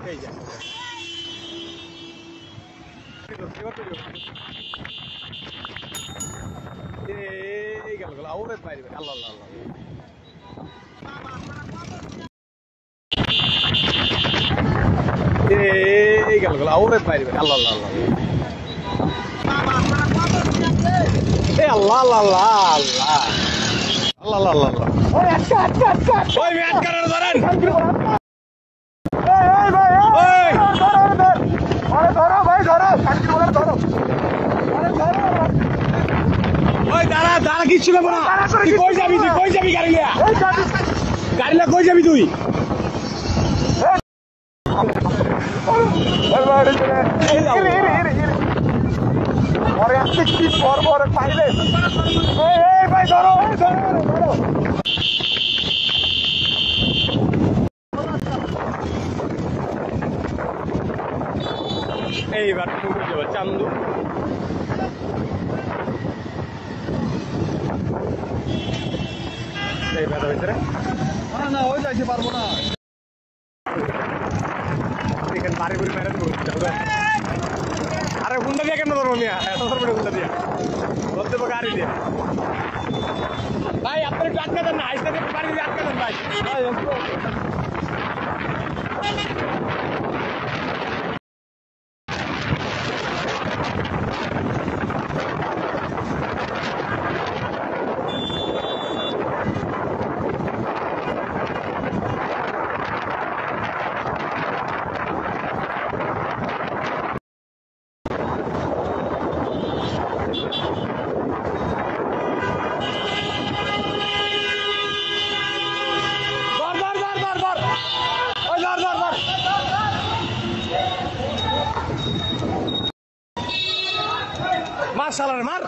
এই যে এই গেল গেল আউরে বাইরে আল্লাহ আল্লাহ আল্লাহ এই গেল গেল আউরে বাইরে আল্লাহ আল্লাহ আল্লাহ এই আল্লাহ আল্লাহ আল্লাহ আল্লাহ আল্লাহ আল্লাহ আল্লাহ ওই আচ্ছা আচ্ছা আচ্ছা ওই ম্যাচ করার ধরেন ধরো ভাই ধরো ধরো ওই দাঁড়া দাঁড়া কিচ্ছু নেবো না তুই কই যাবি গাড়ি লিয়া কই যাবি তুই পাইলে ভাই ধরো ধরো এইবার চান্দু এইবার ভিতরে না ওই যাইতে পারবো না এখানে বাড়ি করে মেরে দেবো আরে হুন্ডা দিয়ে কেন ধরবো মিয়া এত ধরবো হুন্ডা দিয়া ধরতে পারবো গাড়ি দিয়ে ভাই আপনার একটু আটকা দেন না আইসা বাড়ি দিয়ে আটকা দেন ভাই মার শালারে মার